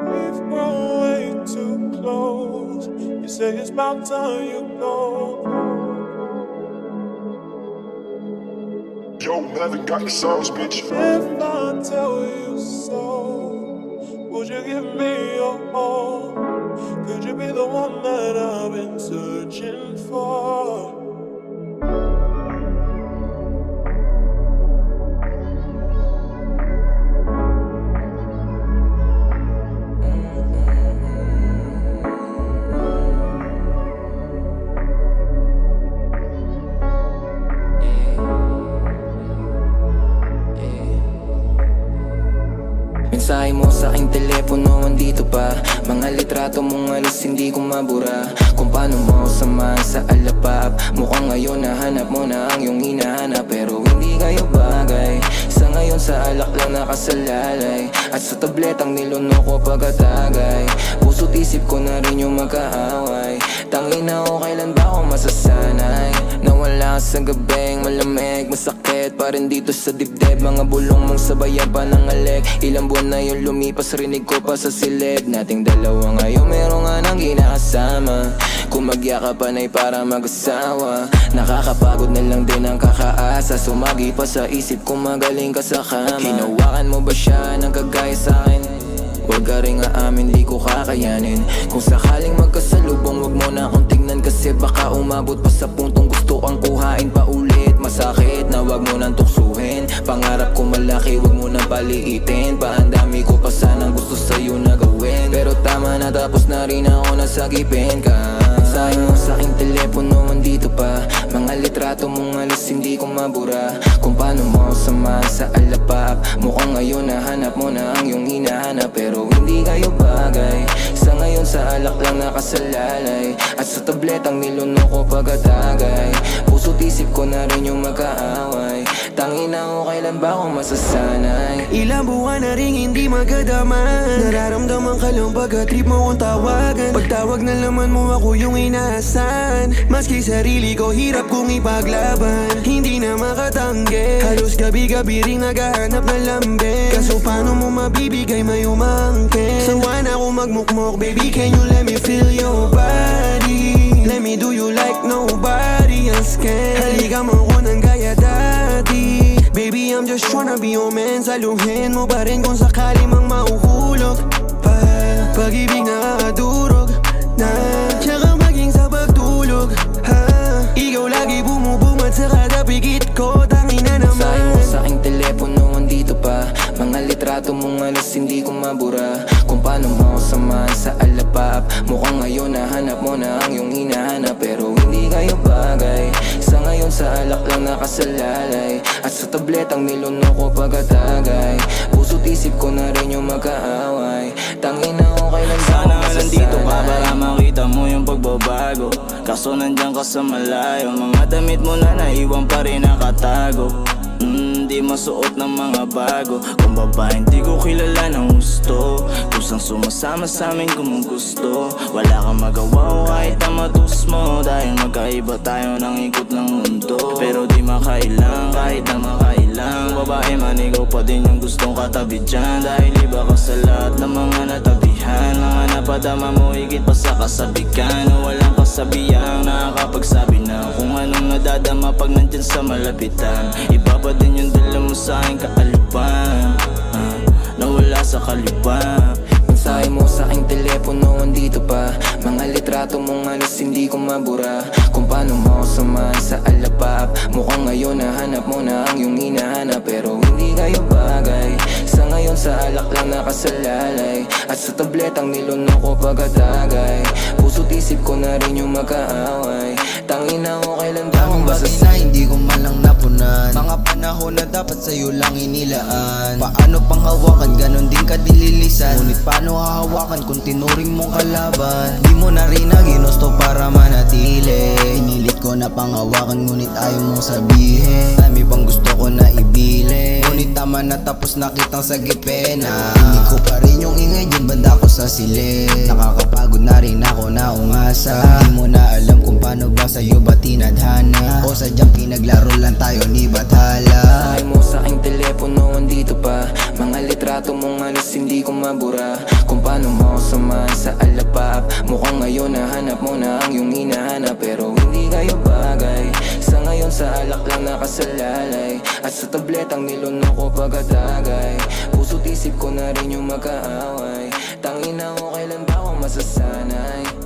We've grown way too close. You say it's about time you go. Yo, haven't got the sauce, bitch. If I tell you so, would you give me your all? Could you be the one that I've been searching for? Mensahe mo sa aking telepono, andito pa. Mga litrato mong alis, hindi ko mabura. Kung paano mo samahan sa alapap. Mukhang ngayon nahanap mo na ang iyong hinahanap, pero hindi kayo bagay. Sa ngayon sa alak lang nakasalalay, at sa tabletang niluno ko pagkatagay. Puso't isip ko na rin yung magkaaway. Tangina ko, kailan ba ako masasanay? Nawala sa gabing malamig, masakit pa rin dito sa dibdib. Mga bulong mong sabayan pa ng alik. Ilang buwan na yung lumipas, rinig ko pa sa silid. Nating dalawa ngayon, meron nga nang ginakasama. Kung magyakapan ay para mag-asawa. Nakakapagod na lang din ang kakaasa. Sumagi pa sa isip kung magaling ka sa kama. Hinawakan mo ba siya ng kagaya sa'kin? Huwag ka rin aamin, di ko kakayanin. Kung sakaling magkasalubong, wag mo na akong tignan. Kasi baka umabot pa sa puntong gusto kang kuhain pa ulit. Masakit na wag mo nang tuksuhin. Pangarap ko malaki, wag mo nang paliitin. Ang dami ko pa sanang gusto sa'yo na gawin, pero tama na, tapos na rin ako nasagipin ka. Mensahe mo sa aking telepono, andito pa. Mga litrato mong alis, hindi ko mabura. Kung paano mo samahan sa alapap. Mukhang ngayon nahanap mo na ang iyong hinahanap, pero hindi kayo bagay. Sa ngayon sa alak lang nakasalalay, at sa tabletang niluno ko pagkatagay. Puso't isip ko na rin yung magkaaway. Tangina ko, kailan ba ako masasanay? Ilang buwan na rin hindi magkadaman. Nararamdaman ka lang pagka-trip mo kong tawagan. Pagtawag na laman mo, ako yung inaasahan. Maski sarili ko hirap kong ipaglaban, hindi na makatanggi. Halos gabi-gabi rin naghahanap ng lambing. Kaso paano mo mabibigay may umangkin? Sawa na ako magmukmok, baby, can you let me feel your body? Let me do you like nobody else can. Halika mo ko ng gaya dati. Baby, I'm just tryna be your man. Saluhin mo pa rin kung sakali mang mauhulog pa. Pag-ibig nakakadurog na, tsaka maging sa pagtulog ha. Ikaw lagi bumubumad sa kada pigit ko. Tangina naman. Mensahe mo sa aking telepono, andito pa. Mga litrato mong alis, hindi ko mabura. Kung paano mo samahan sa alapap. Mukhang ngayon nahanap mo na ang iyong hinahanap, pero hindi kayo bagay. Sa ngayon sa alak lang nakasalalay, at sa tabletang niluno ko pagkatagay. Puso't isip ko na rin yung magkaaway. Tangina ko, kailan ba ako masasanay? Nandito ka para makita mo yung pagbabago. Kaso nandyan ka sa malayo. Mga damit mo na naiwan pa rin nakatago. Di masuot ng mga bago. Kung babae hindi ko kilala ng gusto, kusang sumasama sa amin kung gusto. Wala kang magawa kahit ang matus mo, dahil magkaiba tayo ng ikot ng mundo. Pero di makailang kahit na makailang. Babae man, ikaw pa din yung gustong katabi dyan, dahil iba ka sa lahat ng mga natabihan. Mga napadama mo higit pa sa kasabikan. Walang kasabihang nakakapagsabi na kung anong nadadama pag nandyan sa malapitan. Iba pa din yung dala mo sa aking kaalipan, nawala sa kalipan. Mensahe mo sa aking telepono, andito pa. Mga litrato mong alis, hindi ko mabura. Kung paano mo samahan sa alapap. Mukhang ngayon nahanap mo na ang iyong hinahanap, pero hindi kayo bagay. Sa ngayon sa alak lang nakasalalay, at sa tabletang niluno ko pagkatagay. Puso't isip ko na rin yung magkaaway. Tangina ko, kailan ba akong masasanay? Hindi ko man lang napunan. Mga panahon na dapat sa'yo lang inilaan. Paano pang hawakan, ganon din kadililisan. Ngunit paano hahawakan kung tinuring mong kalaban? Di mo na rin na ginusto para manatili. Pinilit ko na panghawakan, ngunit ayaw mong sabihin. Dami pang gusto ko na ibili, ngunit tama na, tapos nakitang sagipin na. Hindi ko pa rin yung ingay dyan, banda ko sa silid. Nakakapagod na rin ako na umasa. Di mo na alam kung paano ba sa'yo ba tinadhana, o sadyang pinaglaro lang tayo ni Bathala. Mensahe mo sa aking telepono, andito pa. Mga litrato mong alis, hindi ko mabura. Kung paano mo hanap mo na ang iyong hinahanap pero hindi kayo bagay. Sa ngayon sa alak lang nakasalalay at sa tabletang nilunok ko pagkatagay. Puso't isip ko na rin yung magkaaway. Tangina ko kailan ba ako masasanay?